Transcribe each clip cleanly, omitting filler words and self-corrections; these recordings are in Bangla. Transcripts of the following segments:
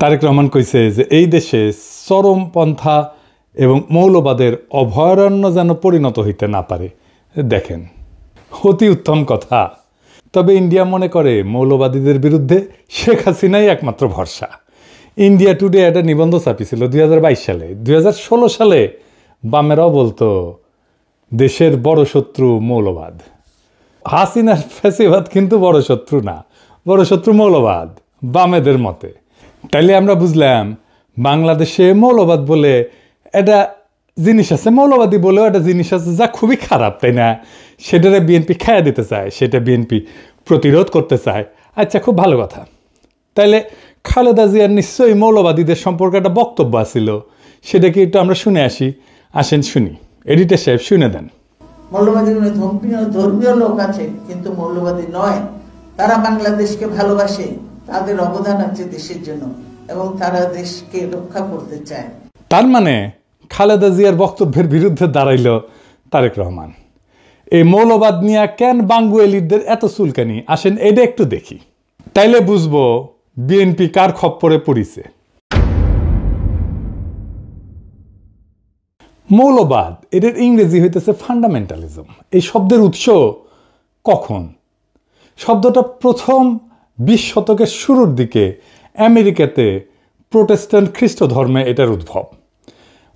তারেক রহমান কইছে যে এই দেশে চরমপন্থা এবং মৌলবাদের অভয়ারণ্য যেন পরিণত হইতে না পারে। দেখেন, অতি উত্তম কথা। তবে ইন্ডিয়া মনে করে মৌলবাদীদের বিরুদ্ধে শেখ হাসিনাই একমাত্র ভরসা। ইন্ডিয়া টুডে একটা নিবন্ধ ছাপিয়েছিল 2022 সালে। 2016 সালে বামেরাও বলতো দেশের বড় শত্রু মৌলবাদ। হাসিনার ফ্যাসিবাদ কিন্তু বড় শত্রু না, বড় শত্রু মৌলবাদ বামেদের মতে। তাইলে আমরা বুঝলাম বাংলাদেশে মৌলবাদ বলে একটা জিনিস আছে, মৌলবাদী বলেও একটা জিনিস আছে যা খুবই খারাপ, তাই না? সেটারে বিএনপি খায়া দিতে চায়, সেটা বিএনপি প্রতিরোধ করতে চায়। আচ্ছা, খুব ভালো কথা। তাইলে খালেদা জিয়ার নিশ্চয়ই মৌলবাদীদের সম্পর্কে একটা বক্তব্য আছিল, সেটা কি একটু আমরা শুনে আসি? আসেন শুনি। এডিটর সাহেব শুনে দেন। মৌলবাদী ধর্মীয় লোক আছে কিন্তু মৌলবাদী নয়, তারা বাংলাদেশকে ভালোবাসে, তাদের অবদান আছে দেশের জন্য এবং তারা দেশকে রক্ষা করতে চায়। তার মানে খালেদা জিয়ার বক্তব্যের বিরুদ্ধে দাঁড়াইল তারেক রহমান। এই মৌলবাদ নিয়ে কেন বাঙ্গুয়েলিদের এত চুলকানি? আসেন এটা একটু দেখি, তাইলে বুঝবো বিএনপি কার খপ্পরে পড়িছে। মৌলবাদ এদের ইংরেজি হইতেছে ফান্ডামেন্টালিজম। এই শব্দের উৎস কখন? শব্দটা প্রথম 20 শতকের শুরুর দিকে আমেরিকাতে প্রোটেস্ট্যান্ট খ্রিস্ট ধর্মে এটার উদ্ভব।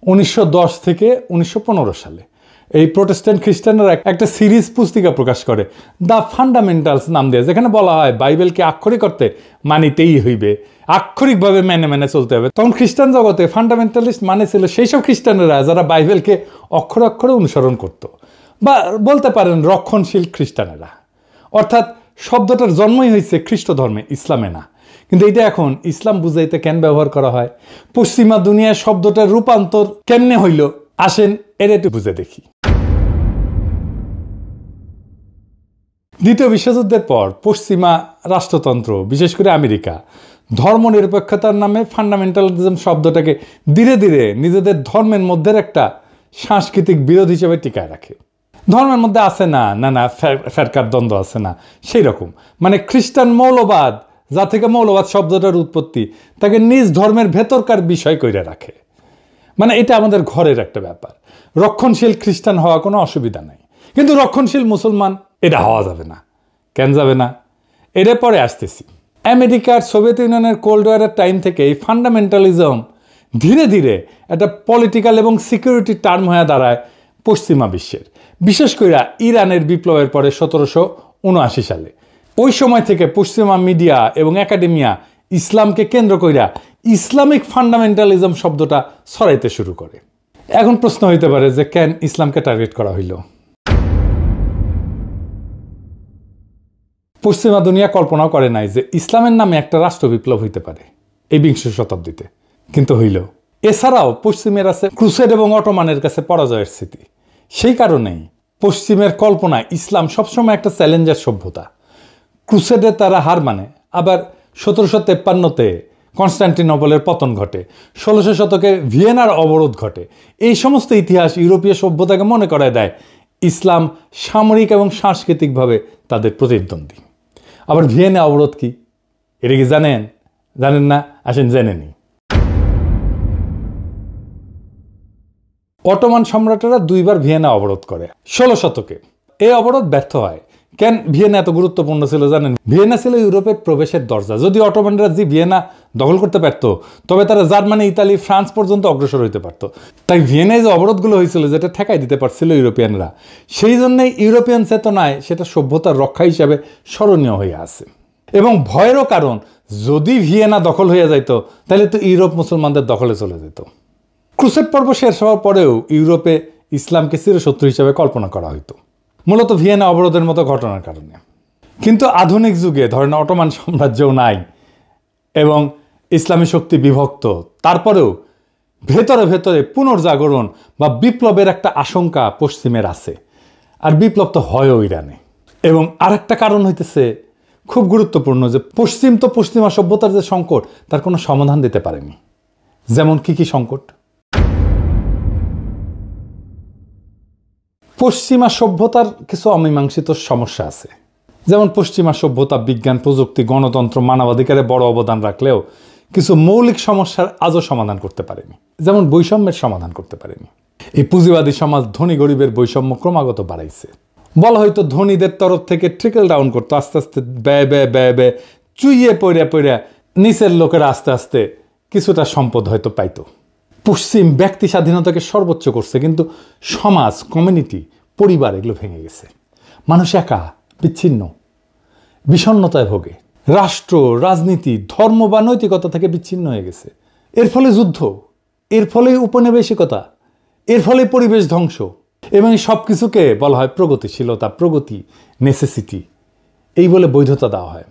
1910 থেকে 1915 সালে এই প্রোটেস্ট্যান্ট খ্রিস্টানরা একটা সিরিজ পুস্তিকা প্রকাশ করে, দ্য ফান্ডামেন্টালস নাম দিয়ে, যেখানে বলা হয় বাইবেলকে আক্ষরিক অর্থে মানিতেই হইবে, আক্ষরিকভাবে মেনে মেনে চলতে হবে। তখন খ্রিস্টান জগতে ফান্ডামেন্টালিস্ট মানে ছিল সেই সব খ্রিস্টানেরা যারা বাইবেলকে অক্ষরে অক্ষরে অনুসরণ করত, বা বলতে পারেন রক্ষণশীল খ্রিস্টানেরা। অর্থাৎ শব্দটার জন্মই হয়েছে খ্রিস্ট ধর্মে, ইসলামে না। কিন্তু এটা এখন ইসলাম বুঝাইতে কেন ব্যবহার করা হয়? পশ্চিমা দুনিয়ায় শব্দটার রূপান্তর কেমনে হইল? আসেন এটা একটু বুঝে দেখি। দ্বিতীয় বিশ্বযুদ্ধের পর পশ্চিমা রাষ্ট্রতন্ত্র, বিশেষ করে আমেরিকা, ধর্মনিরপেক্ষতার নামে ফান্ডামেন্টালিজম শব্দটাকে ধীরে ধীরে নিজেদের ধর্মের মধ্যে একটা সাংস্কৃতিক বিরোধ হিসেবে টিকায় রাখে। ধর্মের মধ্যে আছে না না ফেরকার দ্বন্দ্ব আছে না, সেই রকম। মানে খ্রিস্টান মৌলবাদ, যা থেকে মৌলবাদ শব্দটার উৎপত্তি, তাকে নিজ ধর্মের ভেতরকার বিষয় কইরা রাখে। মানে এটা আমাদের ঘরের একটা ব্যাপার। রক্ষণশীল খ্রিস্টান হওয়া কোনো অসুবিধা নাই, কিন্তু রক্ষণশীল মুসলমান এটা হওয়া যাবে না। কেন যাবে না? এর পরে আসতেছি। আমেরিকার সোভিয়েত ইউনিয়নের কোল্ড ওয়ারের টাইম থেকে এই ফান্ডামেন্টালিজম ধীরে ধীরে একটা পলিটিক্যাল এবং সিকিউরিটি টার্ম হয়ে দাঁড়ায় পশ্চিমা বিশ্বের, বিশেষ করে ইরানের বিপ্লবের পরে 1779 সালে। ওই সময় থেকে পশ্চিমা মিডিয়া এবং একাডেমিয়া ইসলামকে কেন্দ্র কইরা ইসলামিক ফান্ডামেন্টালিজম শব্দটা ছড়াইতে শুরু করে। এখন প্রশ্ন হইতে পারে যে কেন ইসলামকে টার্গেট করা হইল? পশ্চিমা দুনিয়া কল্পনাও করে নাই যে ইসলামের নামে একটা রাষ্ট্র বিপ্লব হইতে পারে এই 20 শতাব্দীতে, কিন্তু হইল। এছাড়াও পশ্চিমের আছে ক্রুসেড এবং অটোমানের কাছে পরাজয়ের স্মৃতি। সেই কারণেই পশ্চিমের কল্পনায় ইসলাম সবসময় একটা চ্যালেঞ্জার সভ্যতা। ক্রুসেডে তারা হার মানে, আবার 1753-তে কনস্টান্টিনোপলের পতন ঘটে, 1600 শতকে ভিয়েনার অবরোধ ঘটে। এই সমস্ত ইতিহাস ইউরোপীয় সভ্যতাকে মনে করায় দেয় ইসলাম সামরিক এবং সাংস্কৃতিকভাবে তাদের প্রতিদ্বন্দ্বী। আবার ভিয়েনা অবরোধ কি, এটা কি জানেন? জানেন না? আসেন জেনে নিই। অটোমান সম্রাটেরা 2বার ভিয়েনা অবরোধ করে 16 শতকে। এই অবরোধ ব্যর্থ হয়। কেন ভিয়েনা এত গুরুত্বপূর্ণ ছিল জানেন? ভিয়েনা ছিল ইউরোপের প্রবেশের দরজা। যদি অটোমানরা ভিয়েনা দখল করতে পারত, তবে তারা জার্মানি, ইতালি, ফ্রান্স পর্যন্ত অগ্রসর হইতে পারত। তাই ভিয়েনায় যে অবরোধগুলো হয়েছিল, যেটা ঠেকাই দিতে পারছিল ইউরোপিয়ানরা, সেই জন্যই ইউরোপিয়ান চেতনায় সেটা সভ্যতার রক্ষা হিসাবে স্মরণীয় হয়ে আছে। এবং ভয়েরও কারণ, যদি ভিয়েনা দখল হয়ে যাইত তাহলে তো ইউরোপ মুসলমানদের দখলে চলে যেত। ক্রুসেড পর্ব শেষ হওয়ার পরেও ইউরোপে ইসলামকে চিরশত্রু হিসেবে কল্পনা করা হইতো, মূলত ভিয়েনা অবরোধের মতো ঘটনার কারণে। কিন্তু আধুনিক যুগে ধরেন অটোমান সাম্রাজ্যও নাই এবং ইসলামী শক্তি বিভক্ত, তারপরেও ভেতরে ভেতরে পুনর্জাগরণ বা বিপ্লবের একটা আশঙ্কা পশ্চিমের আছে। আর বিপ্লব তো হয়ও ইরানে। এবং আরেকটা কারণ হইতেছে খুব গুরুত্বপূর্ণ, যে পশ্চিম তো পশ্চিমা সভ্যতার যে সংকট, তার কোনো সমাধান দিতে পারেনি। যেমন কি সংকট? পশ্চিমা সভ্যতার কিছু অমীমাংসিত সমস্যা আছে। যেমন পশ্চিমা সভ্যতা বিজ্ঞান, প্রযুক্তি, গণতন্ত্র, মানবাধিকারে বড় অবদান রাখলেও কিছু মৌলিক সমস্যার আজও সমাধান করতে পারেনি, যেমন বৈষম্যের সমাধান করতে পারেনি। এই পুঁজিবাদী সমাজ ধনী গরিবের বৈষম্য ক্রমাগত বাড়াইছে। বলা হয়তো ধনীদের তরফ থেকে ট্রিকল ডাউন করতো, আস্তে আস্তে ব্যয় ব্যয় ব্যয় ব্যয় চুইয়ে পড়ে পড়ে নিচের লোকেরা আস্তে আস্তে কিছুটা সম্পদ হয়তো পাইতো। পশ্চিম ব্যক্তি স্বাধীনতাকে সর্বোচ্চ করছে, কিন্তু সমাজ, কমিউনিটি, পরিবার এগুলো ভেঙে গেছে। মানুষ একা, বিচ্ছিন্ন, বিষণ্ণতায় ভোগে। রাষ্ট্র, রাজনীতি, ধর্ম বা নৈতিকতা থেকে বিচ্ছিন্ন হয়ে গেছে। এর ফলে যুদ্ধ, এর ফলে উপনিবেশিকতা, এর ফলে পরিবেশ ধ্বংস, এবং সব কিছুকে বলা হয় প্রগতিশীলতা, প্রগতি, নেসেসিটি, এই বলে বৈধতা দেওয়া হয়।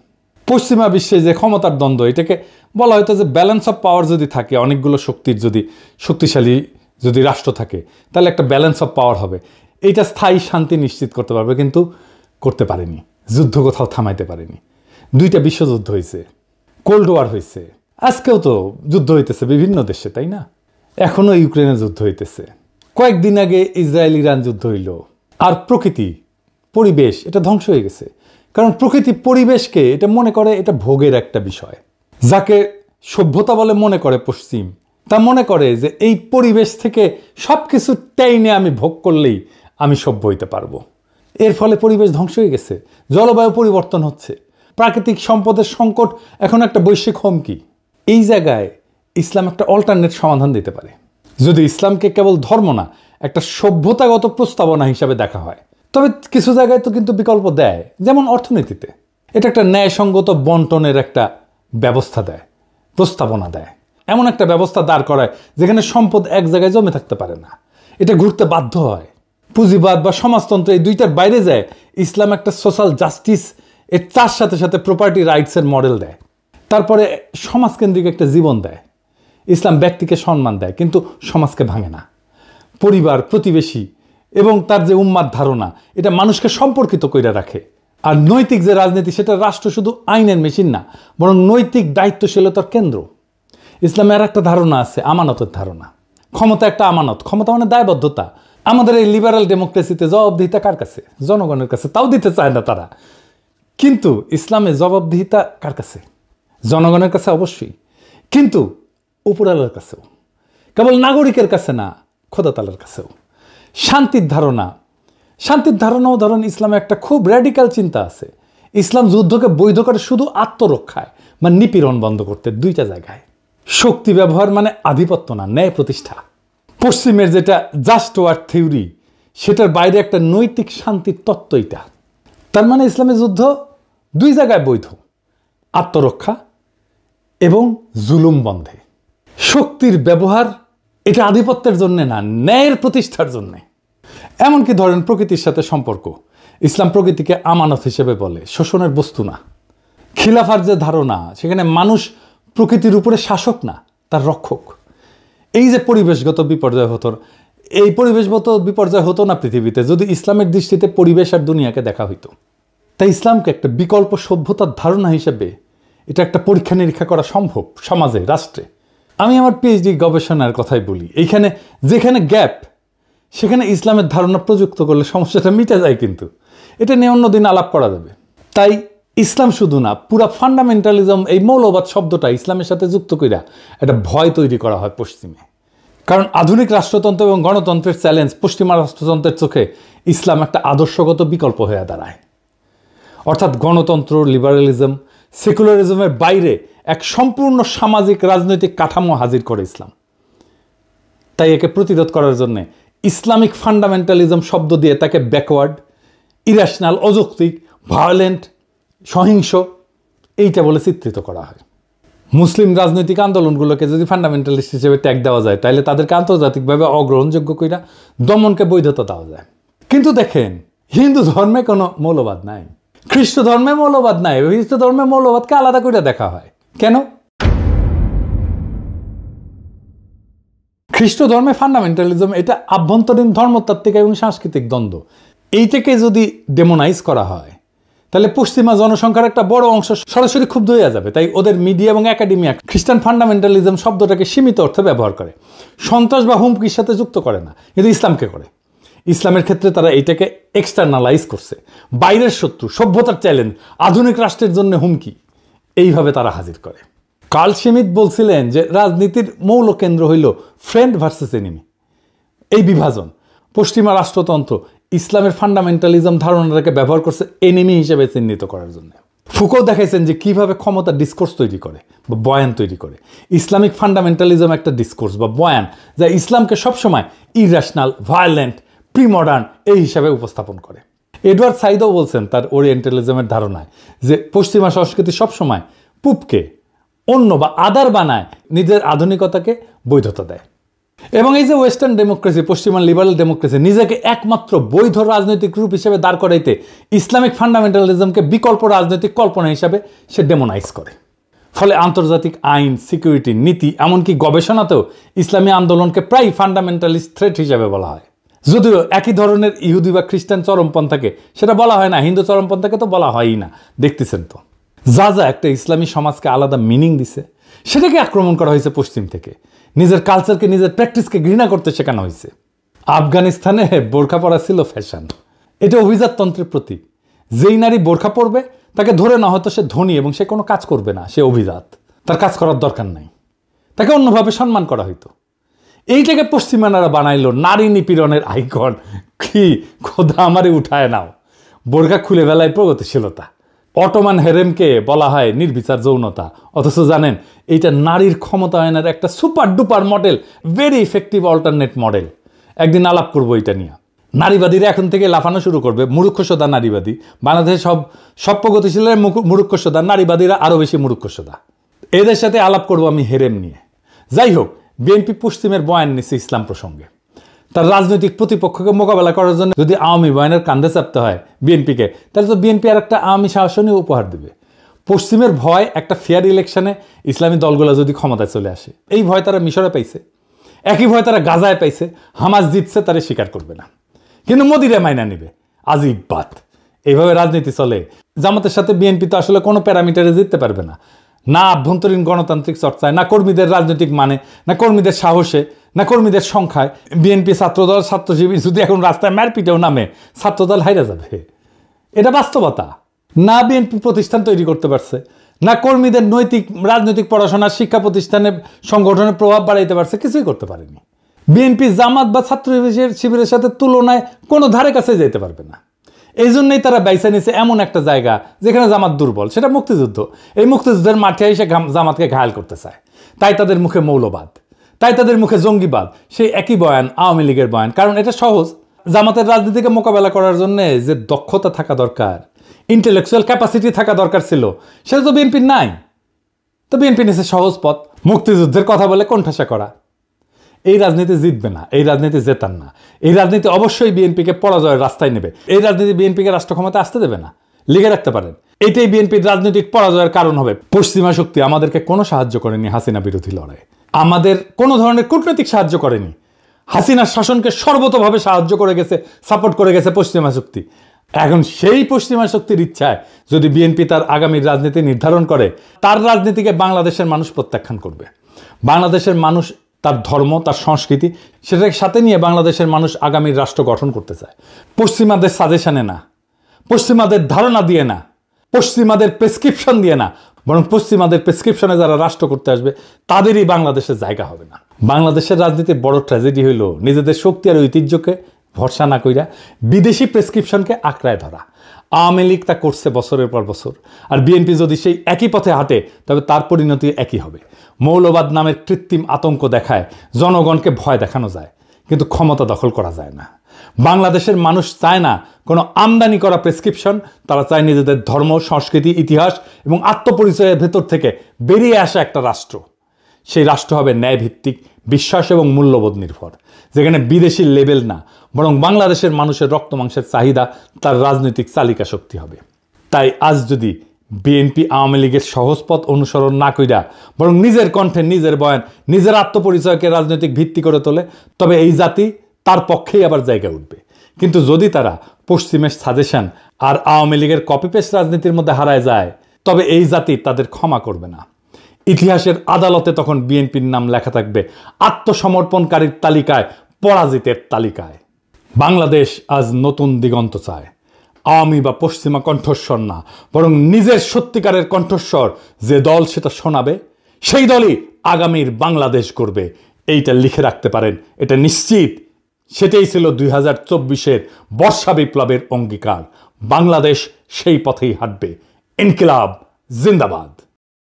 পশ্চিমা বিশ্বে যে ক্ষমতার দ্বন্দ্ব, এটাকে বলা হয়তো যে ব্যালেন্স অফ পাওয়ার যদি থাকে, অনেকগুলো শক্তির যদি শক্তিশালী যদি রাষ্ট্র থাকে, তাহলে একটা ব্যালেন্স অফ পাওয়ার হবে, এইটা স্থায়ী শান্তি নিশ্চিত করতে পারবে, কিন্তু করতে পারেনি। যুদ্ধ কোথাও থামাইতে পারেনি। 2টা বিশ্বযুদ্ধ হয়েছে, কোল্ড ওয়ার হয়েছে, আজকেও তো যুদ্ধ হইতেছে বিভিন্ন দেশে, তাই না? এখনো ইউক্রেনে যুদ্ধ হইতেছে, কয়েকদিন আগে ইসরায়েল ইরান যুদ্ধ হইল। আর প্রকৃতি, পরিবেশ, এটা ধ্বংস হয়ে গেছে। কারণ প্রকৃতি পরিবেশকে এটা মনে করে এটা ভোগের একটা বিষয়। যাকে সভ্যতা বলে মনে করে পশ্চিম, তা মনে করে যে এই পরিবেশ থেকে সব কিছু টাইনে আমি ভোগ করলেই আমি সভ্য হইতে পারবো। এর ফলে পরিবেশ ধ্বংস হয়ে গেছে, জলবায়ু পরিবর্তন হচ্ছে, প্রাকৃতিক সম্পদের সংকট এখন একটা বৈশ্বিক হুমকি। এই জায়গায় ইসলাম একটা অল্টারনেট সমাধান দিতে পারে, যদি ইসলামকে কেবল ধর্ম না, একটা সভ্যতাগত প্রস্তাবনা হিসাবে দেখা হয়। তবে কিছু জায়গায় তো কিন্তু বিকল্প দেয়, যেমন অর্থনীতিতে এটা একটা ন্যায়সঙ্গত বন্টনের একটা ব্যবস্থা দেয়, প্রস্তাবনা দেয়। এমন একটা ব্যবস্থা দাঁড় করায় যেখানে সম্পদ এক জায়গায় জমে থাকতে পারে না, এটা ঘুরতে বাধ্য হয়। পুঁজিবাদ বা সমাজতন্ত্র এই দুইটার বাইরে যায়। ইসলাম একটা সোশ্যাল জাস্টিস, এর তার সাথে সাথে প্রপার্টি রাইটসের মডেল দেয়। তারপরে সমাজকেন্দ্রিক একটা জীবন দেয়। ইসলাম ব্যক্তিকে সম্মান দেয়, কিন্তু সমাজকে ভাঙে না। পরিবার, প্রতিবেশী এবং তার যে উম্মার ধারণা, এটা মানুষকে সম্পর্কিত করে রাখে। আর নৈতিক যে রাজনীতি, সেটা রাষ্ট্র শুধু আইনের মেশিন না, বরং নৈতিক দায়িত্বশীলতার কেন্দ্র। ইসলামের একটা ধারণা আছে, আমানতের ধারণা। ক্ষমতা একটা আমানত, ক্ষমতা মানে দায়বদ্ধতা। আমাদের এই লিবারাল ডেমোক্রেসিতে জবাবদিহিতা কার কাছে? জনগণের কাছে, তাও দিতে চায় না তারা। কিন্তু ইসলামে জবাবদিহিতা কার কাছে? জনগণের কাছে অবশ্যই, কিন্তু উপরালার কাছেও, কেবল নাগরিকের কাছে না, খোদা তাআলার কাছেও। শান্তির ধারণা, শান্তির ধারণাও ধরেন ইসলামে একটা খুব র্যাডিক্যাল চিন্তা আছে। ইসলাম যুদ্ধকে বৈধ করে শুধু আত্মরক্ষায়, মানে নিপীড়ন বন্ধ করতে। 2টা জায়গায় শক্তি ব্যবহার মানে আধিপত্য না, ন্যায় প্রতিষ্ঠা। পশ্চিমের যেটা জাস্ট ওয়ার থিওরি, সেটার বাইরে একটা নৈতিক শান্তির তত্ত্ব এটা। তার মানে ইসলামের যুদ্ধ 2 জায়গায় বৈধ, আত্মরক্ষা এবং জুলুম বন্ধে। শক্তির ব্যবহার এটা আধিপত্যের জন্য না, ন্যায়ের প্রতিষ্ঠার জন্যে। এমনকি ধরেন প্রকৃতির সাথে সম্পর্ক, ইসলাম প্রকৃতিকে আমানত হিসেবে বলে, শোষণের বস্তু না। খিলাফার যে ধারণা, সেখানে মানুষ প্রকৃতির উপরে শাসক না, তার রক্ষক। এই যে পরিবেশগত বিপর্যয় হতো, এই পরিবেশগত বিপর্যয় হতো না পৃথিবীতে যদি ইসলামের দৃষ্টিতে পরিবেশ আর দুনিয়াকে দেখা হইতো। তাই ইসলামকে একটা বিকল্প সভ্যতার ধারণা হিসেবে এটা একটা পরীক্ষা নিরীক্ষা করা সম্ভব সমাজে, রাষ্ট্রে। আমি আমার পিএইচডি গবেষণার কথাই বলি, এইখানে যেখানে গ্যাপ, সেখানে ইসলামের ধারণা প্রযুক্ত করলে সমস্যাটা মিটে যায়, কিন্তু এটা নিয়ে অন্যদিন আলাপ করা যাবে। তাই ইসলাম শুধু না, পুরা ফান্ডামেন্টালিজম, এই মৌলবাদ শব্দটা ইসলামের সাথে যুক্ত কইরা একটা ভয় তৈরি করা হয় পশ্চিমে। কারণ আধুনিক রাষ্ট্রতন্ত্র এবং গণতন্ত্রের চ্যালেঞ্জ পশ্চিমা রাষ্ট্রতন্ত্রের চোখে ইসলাম একটা আদর্শগত বিকল্প হয়ে দাঁড়ায়। অর্থাৎ গণতন্ত্র, লিবারালিজম, সেকুলারিজমের বাইরে এক সম্পূর্ণ সামাজিক রাজনৈতিক কাঠামো হাজির করে ইসলাম। তাই একে প্রতিরোধ করার জন্য ইসলামিক ফান্ডামেন্টালিজম শব্দ দিয়ে তাকে ব্যাকওয়ার্ড, ইরেশনাল, অযৌক্তিক, ভায়োলেন্ট, সহিংস এইটা বলে চিত্রিত করা হয়। মুসলিম রাজনৈতিক আন্দোলনগুলোকে যদি ফান্ডামেন্টালিস্ট হিসেবে ট্যাগ দেওয়া যায়, তাহলে তাদেরকে আন্তর্জাতিকভাবে অগ্রহণযোগ্য কইরা দমনকে বৈধতা দেওয়া যায়। কিন্তু দেখেন, হিন্দু ধর্মে কোনো মৌলবাদ নাই, খ্রিস্ট ধর্মে মৌলবাদ নাই। খ্রিস্ট ধর্মে মৌলবাদকে আলাদা করে দেখা হয় কেন? খ্রিস্ট ধর্মে ফান্ডামেন্টালিজম এটা আভ্যন্তরীণ ধর্মতাত্ত্বিক এবং সাংস্কৃতিক দ্বন্দ্ব। এইটাকে যদি ডেমোনাইজ করা হয়, তাহলে পশ্চিমা জনসংখ্যার একটা বড় অংশ সরাসরি ক্ষুব্ধ হয়ে যাবে। তাই ওদের মিডিয়া এবং একাডেমিয়া খ্রিস্টান ফান্ডামেন্টালিজম শব্দটাকে সীমিত অর্থে ব্যবহার করে, সন্ত্রাস বা হুমকির সাথে যুক্ত করে না, কিন্তু ইসলামকে করে। ইসলামের ক্ষেত্রে তারা এইটাকে এক্সটার্নালাইজ করছে, বাইরের শত্রু, সভ্যতার চ্যালেঞ্জ, আধুনিক রাষ্ট্রের জন্য হুমকি, এইভাবে তারা হাজির করে। কার্ল শিমিট বলছিলেন যে রাজনীতির মৌল কেন্দ্র হইল ফ্রেন্ড ভার্সেস এনিমি, এই বিভাজন। পশ্চিমা রাষ্ট্রতন্ত্র ইসলামের ফান্ডামেন্টালিজম ধারণাটাকে ব্যবহার করছে এনিমি হিসেবে চিহ্নিত করার জন্য। ফুকো দেখাইছেন যে কিভাবে ক্ষমতা ডিসকোর্স তৈরি করে বা বয়ান তৈরি করে। ইসলামিক ফান্ডামেন্টালিজম একটা ডিসকোর্স বা বয়ান যা ইসলামকে সবসময় ইরেশনাল, ভায়োলেন্ট, প্রিমডার্ন এই হিসাবে উপস্থাপন করে। এডওয়ার্ড সাইদও বলছেন তার ওরিয়েন্টালিজমের ধারণায় যে পশ্চিমা সংস্কৃতি সবসময় পূবকে অন্য বা আদার বানায়, নিজের আধুনিকতাকে বৈধতা দেয়। এবং এই যে ওয়েস্টার্ন ডেমোক্রেসি, পশ্চিমা লিবারাল ডেমোক্রেসি নিজেকে একমাত্র বৈধ রাজনৈতিক রূপ হিসেবে দাঁড় করাইতে ইসলামিক ফান্ডামেন্টালিজমকে বিকল্প রাজনৈতিক কল্পনা হিসাবে সে ডেমোনাইজ করে। ফলে আন্তর্জাতিক আইন, সিকিউরিটি, নীতি, এমনকি গবেষণাতেও ইসলামী আন্দোলনকে প্রায় ফান্ডামেন্টালিস্ট থ্রেট হিসাবে বলা হয়। যদিও একই ধরনের ইহুদি বা খ্রিস্টান চরমপন্থাকে সেটা বলা হয় না, হিন্দু চরমপন্থাকে তো বলা হয়ই না, দেখতেছেন তো। যা যা একটা ইসলামী সমাজকে আলাদা মিনিং দিছে সেটাকে আক্রমণ করা হয়েছে পশ্চিম থেকে। নিজের কালচারকে, নিজের প্র্যাকটিসকে ঘৃণা করতে শেখানো হয়েছে। আফগানিস্তানে বোরখা পরা ছিল ফ্যাশন, এটা অভিজাততন্ত্রের প্রতীক। যেই নারী বোরখা পরবে তাকে ধরে না হয়তো সে ধনী এবং সে কোনো কাজ করবে না, সে অভিজাত, তার কাজ করার দরকার নাই, তাকে অন্যভাবে সম্মান করা হইতো। এইটাকে পশ্চিমানারা বানাইলো নারী নিপীড়নের আইকন। কি খোদা আমারে উঠায় নাও। বোরখা খুলে বেলায় প্রগতিশীলতা। অটোমান হেরেমকে বলা হয় নির্বিচার যৌনতা, অথচ জানেন এইটা নারীর ক্ষমতায়নের একটা super duper model, very effective alternate model. একদিন আলাপ করবো এটা নিয়ে। নারীবাদীরা এখন থেকে লাফানো শুরু করবে, মূর্খসোদা নারীবাদী। বাংলাদেশে সব প্রগতিশীলের মূর্খসোদা, নারীবাদীরা আরও বেশি মূর্খসোদা। এদের সাথে আলাপ করবো আমি হেরেম নিয়ে। যাই হোক, বিএনপি পশ্চিমের বয়ান নিচ্ছে ইসলাম প্রসঙ্গে। তার রাজনৈতিক প্রতিপক্ষকে মোকাবেলা করার জন্য যদি আওয়ামী বয়ানের কান্দে চাপতে হয় বিএনপিকে, তাহলে তো বিএনপি আর একটা আওয়ামী শাসনই উপহার দেবে। পশ্চিমের ভয় একটা ফেয়ার ইলেকশনে ইসলামী দলগুলো যদি ক্ষমতায় চলে আসে, এই ভয় তারা মিশরে পাইছে, একই ভয় তারা গাজায় পাইছে। হামাস জিতছে, তারা স্বীকার করবে না, কিন্তু মোদিরে মাইনা নেবে। আজিব বাত। এইভাবে রাজনীতি চলে। জামাতের সাথে বিএনপি তো আসলে কোনো প্যারামিটারে জিততে পারবে না, না আভ্যন্তরীণ গণতান্ত্রিক চর্চায়, না কর্মীদের রাজনৈতিক মানে, না কর্মীদের সাহসে, না কর্মীদের সংখ্যায়। বিএনপি ছাত্রদল, ছাত্র শিবির যদি এখন রাস্তায় মারপিটেও নামে, ছাত্রদল হাইরা যাবে। এটা বাস্তবতা। না বিএনপি প্রতিষ্ঠান তৈরি করতে পারছে, না কর্মীদের নৈতিক রাজনৈতিক পড়াশোনা, শিক্ষা প্রতিষ্ঠানে সংগঠনের প্রভাব বাড়াইতে পারছে, কিছুই করতে পারেনি। বিএনপি জামাত বা ছাত্র শিবিরের সাথে তুলনায় কোনো ধারে কাছে যেতে পারবে না। এই জন্যই তারা বাইসা নিয়েছে এমন একটা জায়গা যেখানে জামাত দুর্বল, সেটা মুক্তিযুদ্ধ। এই মুক্তিযুদ্ধের মাঠে এসে জামাতকে ঘায়াল করতে চায়। তাই তাদের মুখে মৌলবাদ, তাই তাদের মুখে জঙ্গিবাদ। সেই একই বয়ান আওয়ামী লীগের বয়ান, কারণ এটা সহজ। জামাতের রাজনীতিকে মোকাবেলা করার জন্য যে দক্ষতা থাকা দরকার, ইন্টেলেকচুয়াল ক্যাপাসিটি থাকা দরকার ছিল, সেটা তো বিএনপির নাই। তো বিএনপি নিয়েছে সহজ পথ, মুক্তিযুদ্ধের কথা বলে কোণঠাসা করা। এই রাজনীতি জিতবে না, এই রাজনীতি জেতার না। এই রাজনীতি অবশ্যই বিএনপিকে পরাজয়ের রাস্তায় নেবে। এই রাজনীতি বিএনপিকে রাষ্ট্র ক্ষমতা আসতে দেবে না, লিখে রাখতে পারেন। এটাই বিএনপির রাজনৈতিক পরাজয়ের কারণ হবে। পশ্চিমা শক্তি আমাদেরকে কোনো সাহায্য করেনি হাসিনা বিরোধী লড়াই, আমাদের কোনো ধরনের কূটনৈতিক সাহায্য করেনি। হাসিনার শাসনকে সর্বতভাবে সাহায্য করে গেছে, সাপোর্ট করে গেছে পশ্চিমা শক্তি। এখন সেই পশ্চিমা শক্তির ইচ্ছায় যদি বিএনপি তার আগামী রাজনীতি নির্ধারণ করে, তার রাজনীতিকে বাংলাদেশের মানুষ প্রত্যাখ্যান করবে। বাংলাদেশের মানুষ তার ধর্ম, তার সংস্কৃতি, সেটাকে সাথে নিয়ে বাংলাদেশের মানুষ আগামীর রাষ্ট্র গঠন করতে চায়। পশ্চিমাদের সাজেশনে না, পশ্চিমাদের ধারণা দিয়ে না, পশ্চিমাদের প্রেসক্রিপশন দিয়ে না, বরং পশ্চিমাদের প্রেসক্রিপশনে যারা রাষ্ট্র করতে আসবে তাদেরই বাংলাদেশের জায়গা হবে না। বাংলাদেশের রাজনীতির বড় ট্র্যাজেডি হইল নিজেদের শক্তি আর ঐতিহ্যকে ভরসা না কইরা বিদেশি প্রেসক্রিপশনকে আঁকড়ায় ধরা। আওয়ামী লীগ তা করছে বছরের পর বছর, আর বিএনপি যদি সেই একই পথে হাঁটে তবে তার পরিণতি একই হবে। মৌলবাদ নামের কৃত্রিম আতঙ্ক দেখায় জনগণকে ভয় দেখানো যায়, কিন্তু ক্ষমতা দখল করা যায় না। বাংলাদেশের মানুষ চায় না কোনো আমদানি করা প্রেসক্রিপশন, তারা চায় নিজেদের ধর্ম, সংস্কৃতি, ইতিহাস এবং আত্মপরিচয়ের ভেতর থেকে বেরিয়ে আসা একটা রাষ্ট্র। সেই রাষ্ট্র হবে ন্যায়ভিত্তিক, বিশ্বাস এবং মূল্যবোধ নির্ভর, যেখানে বিদেশি লেবেল না, বরং বাংলাদেশের মানুষের রক্ত মাংসের চাহিদা তার রাজনৈতিক চালিকা শক্তি হবে। তাই আজ যদি বিএনপি আওয়ামী লীগের সহজ পথ অনুসরণ না কইরা বরং নিজের কণ্ঠে, নিজের বয়ান, নিজের আত্মপরিচয়কে রাজনৈতিক ভিত্তি করে তোলে, তবে এই জাতি তার পক্ষেই আবার জায়গা উঠবে। কিন্তু যদি তারা পশ্চিমের সাজেশন আর আওয়ামী লীগের কপি পেস্ট রাজনীতির মধ্যে হারায় যায়, তবে এই জাতি তাদের ক্ষমা করবে না। ইতিহাসের আদালতে তখন বিএনপির নাম লেখা থাকবে আত্মসমর্পণকারীর তালিকায়, পরাজিতের তালিকায়। বাংলাদেশ আজ নতুন দিগন্ত চায়। আওয়ামী বা পশ্চিমা কণ্ঠস্বর না, বরং নিজের সত্যিকারের কণ্ঠস্বর যে দল সেটা শোনাবে, সেই দলই আগামীর বাংলাদেশ গড়বে, এইটা লিখে রাখতে পারেন, এটা নিশ্চিত। সেটাই ছিল 2024-এর বর্ষা বিপ্লবের অঙ্গীকার। বাংলাদেশ সেই পথেই হাঁটবে। ইনকিলাব জিন্দাবাদ।